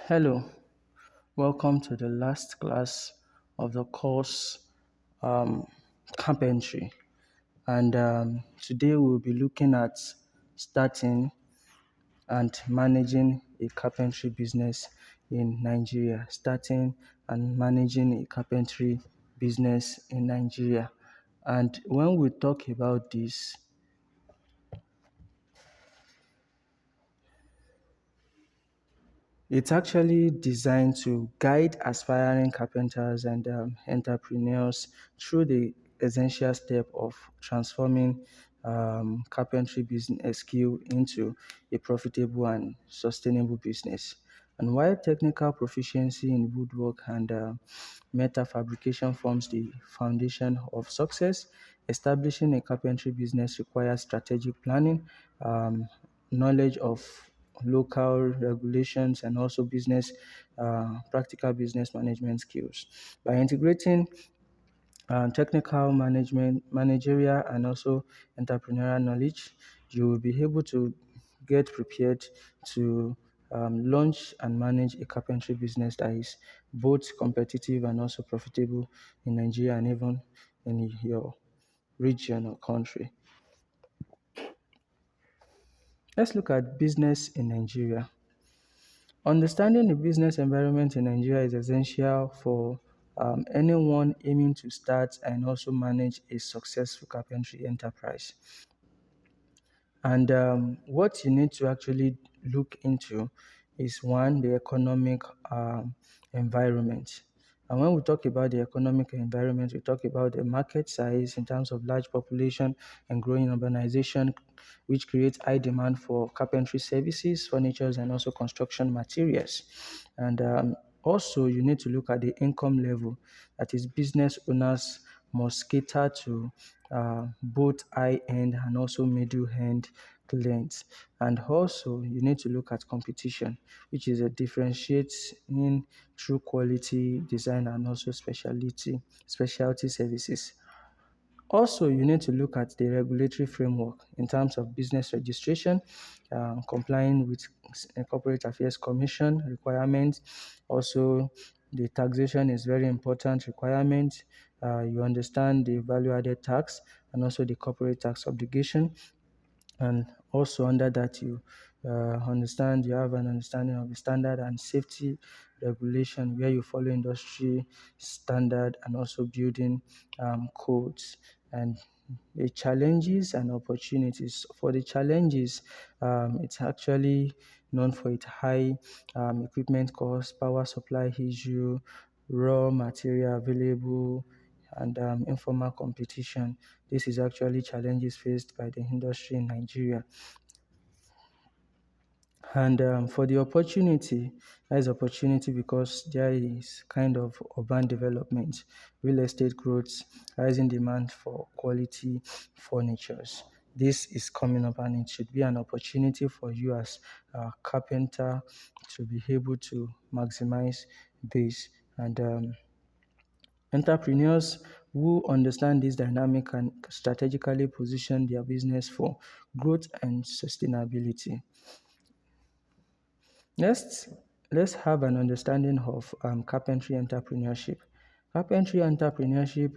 Hello, welcome to the last class of the course um, Carpentry. And today we'll be looking at starting and managing a carpentry business in Nigeria. Starting and managing a carpentry business in Nigeria. And when we talk about this, it's actually designed to guide aspiring carpenters and entrepreneurs through the essential step of transforming carpentry business skill into a profitable and sustainable business. And while technical proficiency in woodwork and metal fabrication forms the foundation of success, establishing a carpentry business requires strategic planning, knowledge of local regulations, and also practical business management skills. By integrating technical management, managerial, and also entrepreneurial knowledge, you will be able to get prepared to launch and manage a carpentry business that is both competitive and also profitable in Nigeria and even in your region or country. Let's look at business in Nigeria. Understanding the business environment in Nigeria is essential for anyone aiming to start and also manage a successful carpentry enterprise. And what you need to actually look into is one, the economic environment. And when we talk about the economic environment, we talk about the market size in terms of large population and growing urbanization, which creates high demand for carpentry services, furnitures, and also construction materials. And also, you need to look at the income level. That is, business owners must cater to both high-end and also middle-end clients. And also, you need to look at competition, which is a differentiates in true quality design and also specialty services. Also, you need to look at the regulatory framework in terms of business registration, complying with Corporate Affairs Commission requirements. Also, the taxation is very important requirement. You understand the value added tax and also the corporate tax obligation. And also under that, you have an understanding of the standard and safety regulation where you follow industry standard and also building codes. And the challenges and opportunities. For the challenges, it's actually known for its high equipment cost, power supply issue, raw material available, and informal competition. This is actually challenges faced by the industry in Nigeria. And for the opportunity, there is opportunity because there is kind of urban development, real estate growth, rising demand for quality furnitures. This is coming up, and it should be an opportunity for you as a carpenter to be able to maximize this. And entrepreneurs who understand this dynamic can strategically position their business for growth and sustainability. Next, let's have an understanding of carpentry entrepreneurship. Carpentry entrepreneurship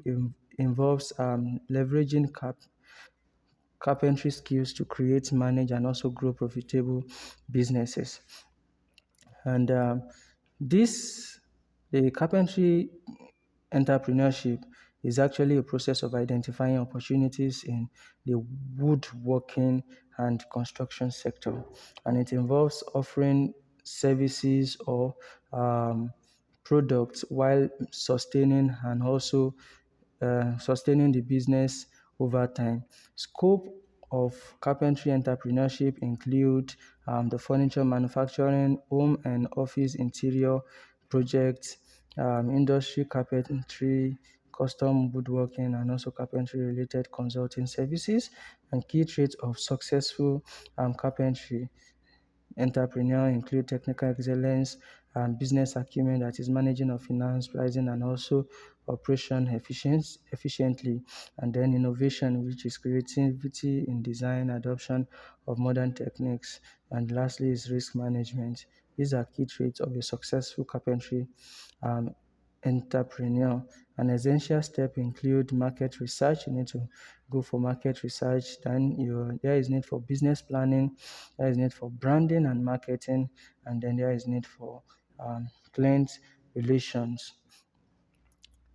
involves leveraging carpentry skills to create, manage, and also grow profitable businesses. And this, the carpentry entrepreneurship is actually a process of identifying opportunities in the woodworking and construction sector, and it involves offering services or products while sustaining the business over time. Scope of carpentry entrepreneurship include the furniture manufacturing, home and office interior projects, industry carpentry, custom woodworking, and also carpentry related consulting services. And key traits of successful carpentry entrepreneur include technical excellence, business acumen, that is managing of finance, pricing, and also operation efficiently, and then innovation, which is creativity in design, adoption of modern techniques, and lastly is risk management, These are key traits of a successful carpentry um, entrepreneur. An essential step include market research. You need to go for market research. Then there is need for business planning. There is need for branding and marketing, and then there is need for client relations.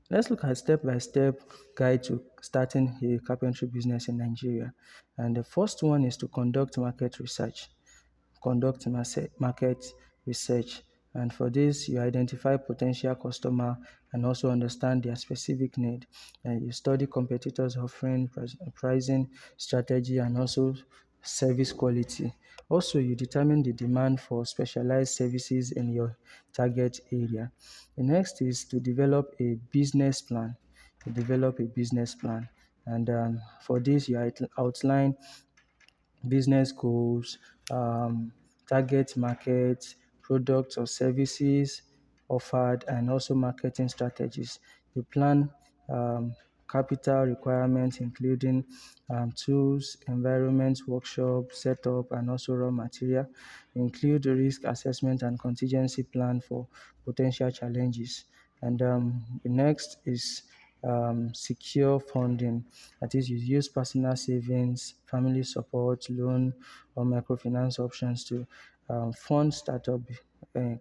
Let's look at step-by-step guide to starting a carpentry business in Nigeria. And the first one is to conduct market research. Market research. And for this, you identify potential customer and also understand their specific need. And you study competitors' offering, pricing strategy, and also service quality. Also, you determine the demand for specialized services in your target area. The next is to develop a business plan. You develop a business plan. And for this, you outline business goals, target markets, products or services offered, and also marketing strategies. You plan capital requirements, including tools, environment, workshop, setup, and also raw material. Include the risk assessment and contingency plan for potential challenges. And the next is secure funding. That is, you use personal savings, family support, loan, or microfinance options to fund startup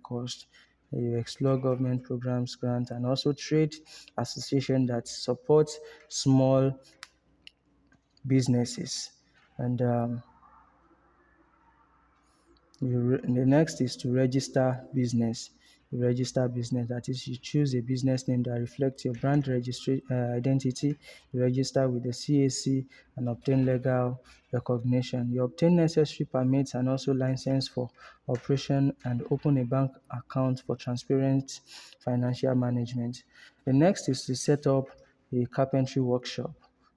cost. You explore government programs, grants, and also trade association that support small businesses. And the next is to register business. You register business, that is, you choose a business name that reflects your brand identity. You register with the CAC and obtain legal recognition. You obtain necessary permits and also license for operation and open a bank account for transparent financial management. The next is to set up a carpentry workshop.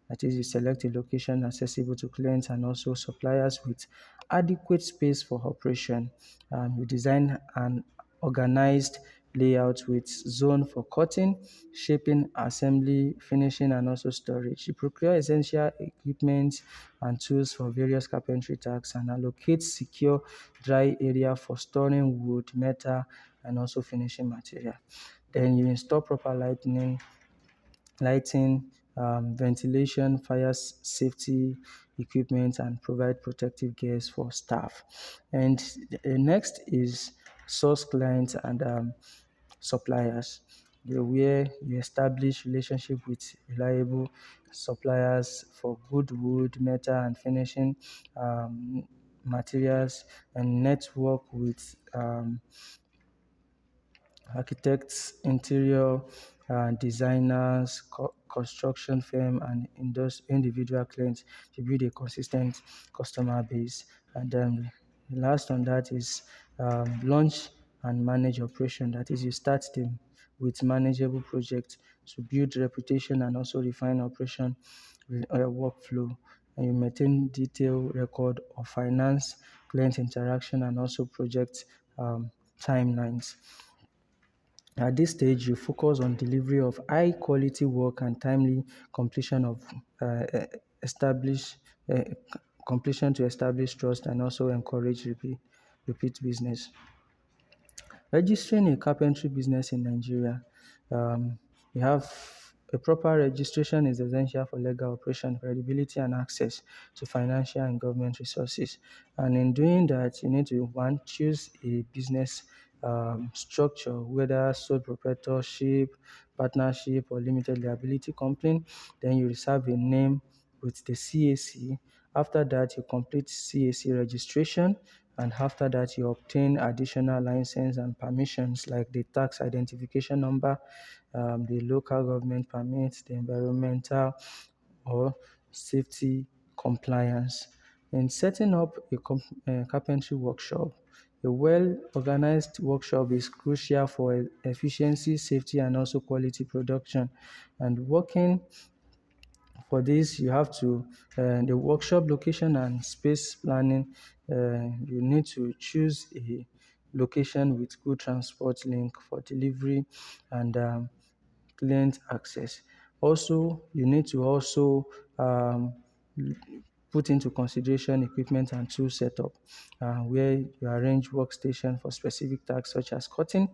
That is, you select a location accessible to clients and also suppliers with adequate space for operation. You design an organized layout with zone for cutting, shaping, assembly, finishing, and also storage. You procure essential equipment and tools for various carpentry tasks and allocate secure dry area for storing wood, metal, and also finishing material. Then you install proper lighting, ventilation, fire safety equipment, and provide protective gears for staff. And the next is source clients and suppliers. Where you establish relationship with reliable suppliers for good wood, metal, and finishing materials, and network with architects, interior designers, construction firm, and individual clients to build a consistent customer base. And then the last on that is launch and manage operation. That is, you start them with manageable projects to build reputation and also refine operation workflow. And you maintain detailed record of finance, client interaction, and also project timelines. At this stage, you focus on delivery of high quality work and timely completion of establish uh, completion to establish trust and also encourage repeat business. Registering a carpentry business in Nigeria, you have a proper registration is essential for legal operation, credibility, and access to financial and government resources. And in doing that, you need to one choose a business structure, whether sole proprietorship, partnership, or limited liability company. Then you reserve a name with the CAC. After that, you complete CAC registration, and after that, you obtain additional license and permissions like the tax identification number, the local government permits, the environmental or safety compliance. In setting up a carpentry workshop, a well-organized workshop is crucial for efficiency, safety, and also quality production. And working for this, you have to the workshop location and space planning. You need to choose a location with good transport link for delivery and client access. Also, you need to also put into consideration equipment and tool setup, where you arrange workstation for specific tasks such as cutting,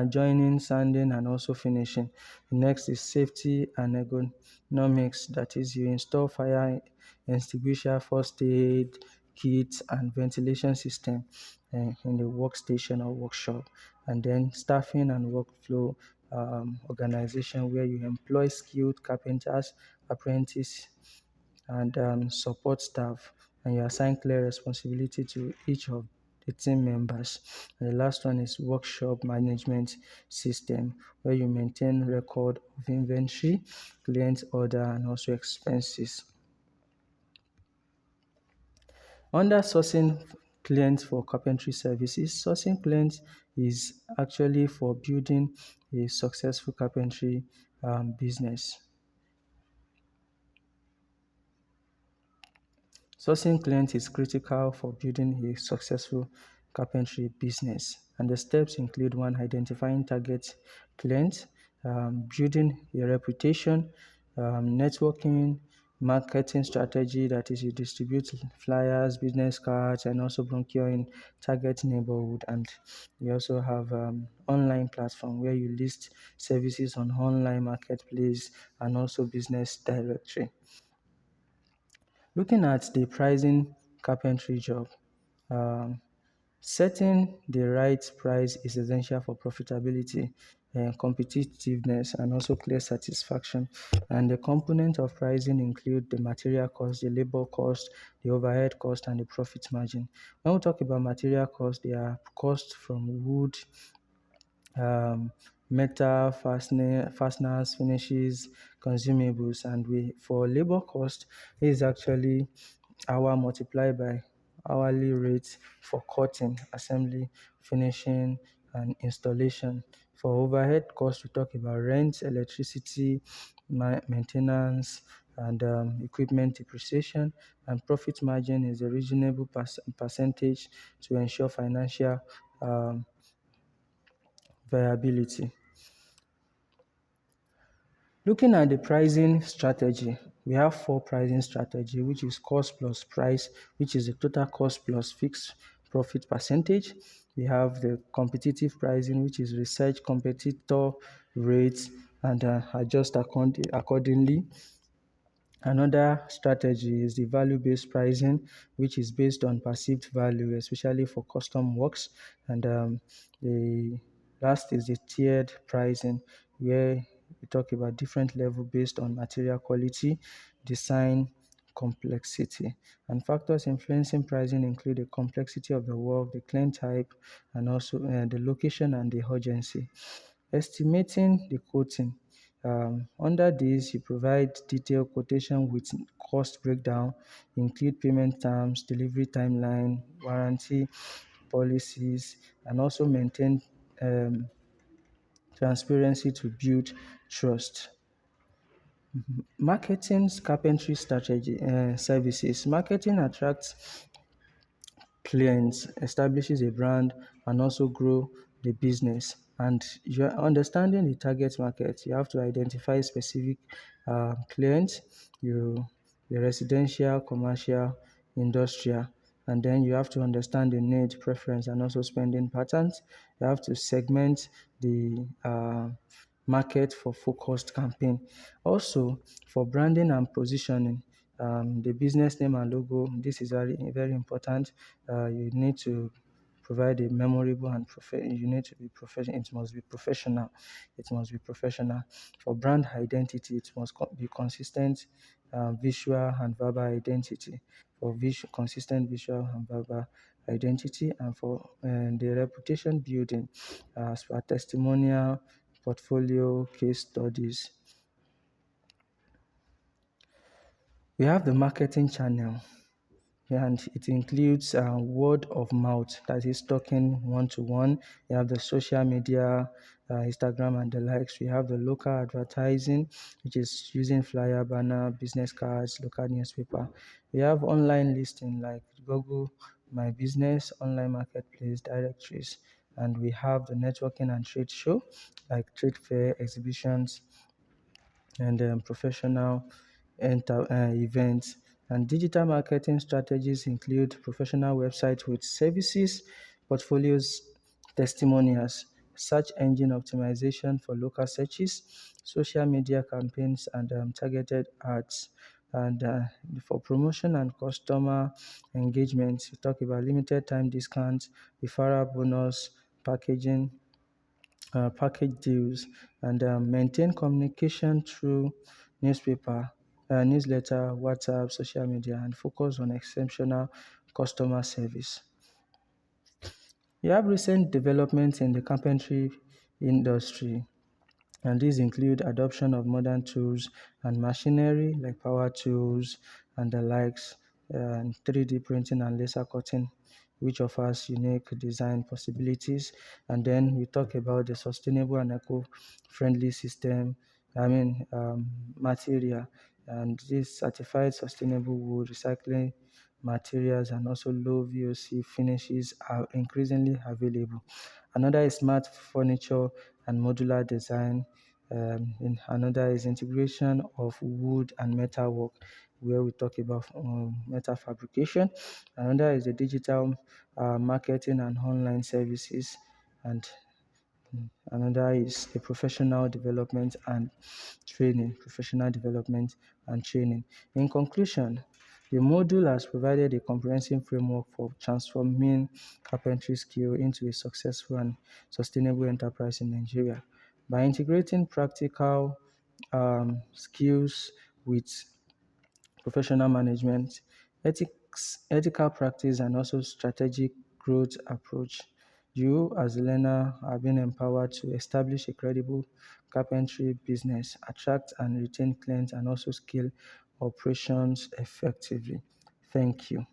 joining, sanding, and also finishing. Next is safety and ergonomics. That is, you install fire extinguisher, first aid kits, and ventilation system in the workstation or workshop. And then staffing and workflow organization, where you employ skilled carpenters, apprentices, and support staff, and you assign clear responsibility to each of the team members. And the last one is workshop management system, where you maintain record of inventory, client order, and also expenses. Under sourcing clients for carpentry services, sourcing clients is actually for building a successful carpentry business. Sourcing clients is critical for building a successful carpentry business, and the steps include: one, identifying target clients, building a reputation, networking, marketing strategy, that is, you distribute flyers, business cards, and also procuring target neighborhood. And you also have online platform where you list services on online marketplace and also business directory. Looking at the pricing carpentry job, um, setting the right price is essential for profitability, competitiveness, and also clear satisfaction. And the component of pricing include the material cost, the labor cost, the overhead cost, and the profit margin. When we talk about material cost, they are costs from wood, metal, fasteners, finishes, consumables, and we for labor cost is actually hour multiplied by hourly rate for cutting, assembly, finishing, and installation. For overhead cost, we talk about rent, electricity, maintenance, and equipment depreciation. And profit margin is a reasonable percentage to ensure financial um, viability. Looking at the pricing strategy, we have four pricing strategy, which is cost plus price, which is the total cost plus fixed profit percentage. We have the competitive pricing, which is research competitor rates and adjust accordingly. Another strategy is the value-based pricing, which is based on perceived value, especially for custom works. And the last is the tiered pricing, where we talk about different level based on material quality, design, complexity. And factors influencing pricing include the complexity of the work, the client type, and also the location and the urgency. Estimating the quoting. Under this, you provide detailed quotation with cost breakdown, include payment terms, delivery timeline, warranty policies, and also maintain um, transparency to build trust. Marketing's carpentry strategy services. Marketing attracts clients, establishes a brand, and also grow the business. And you're understanding the target market. You have to identify specific clients, you the residential, commercial, industrial, and then you have to understand the need, preference, and also spending patterns. You have to segment the market for focused campaign. Also, for branding and positioning, the business name and logo, this is very, very important. You need to provide a memorable and you need to be professional. It must be professional. It must be professional. For brand identity, it must be consistent visual and verbal identity. For consistent visual and verbal identity, and for the reputation building, as for testimonial, portfolio, case studies. We have the marketing channel, and it includes word of mouth, that is talking one to one. You have the social media, Instagram and the likes. We have the local advertising, which is using flyer, banner, business cards, local newspaper. We have online listing like Google My Business, online marketplace, directories. And we have the networking and trade show like trade fair, exhibitions, and professional events. And digital marketing strategies include professional websites with services, portfolios, testimonials, search engine optimization for local searches, social media campaigns, and targeted ads. And for promotion and customer engagement, we talk about limited time discounts, referral bonus, packaging, package deals, and maintain communication through newspaper, newsletter, WhatsApp, social media, and focus on exceptional customer service. We have recent developments in the carpentry industry, and these include adoption of modern tools and machinery like power tools and the likes, and 3D printing and laser cutting, which offers unique design possibilities. And then we talk about the sustainable and eco-friendly system, material, and this certified sustainable wood recycling materials and also low VOC finishes are increasingly available. Another is smart furniture and modular design. Another is integration of wood and metal work, where we talk about metal fabrication. Another is the digital marketing and online services, and another is the professional development and training. In conclusion, the module has provided a comprehensive framework for transforming carpentry skill into a successful and sustainable enterprise in Nigeria. By integrating practical skills with professional management, ethical practice, and also strategic growth approach. You, as a learner, are being empowered to establish a credible carpentry business, attract and retain clients, and also scale operations effectively. Thank you.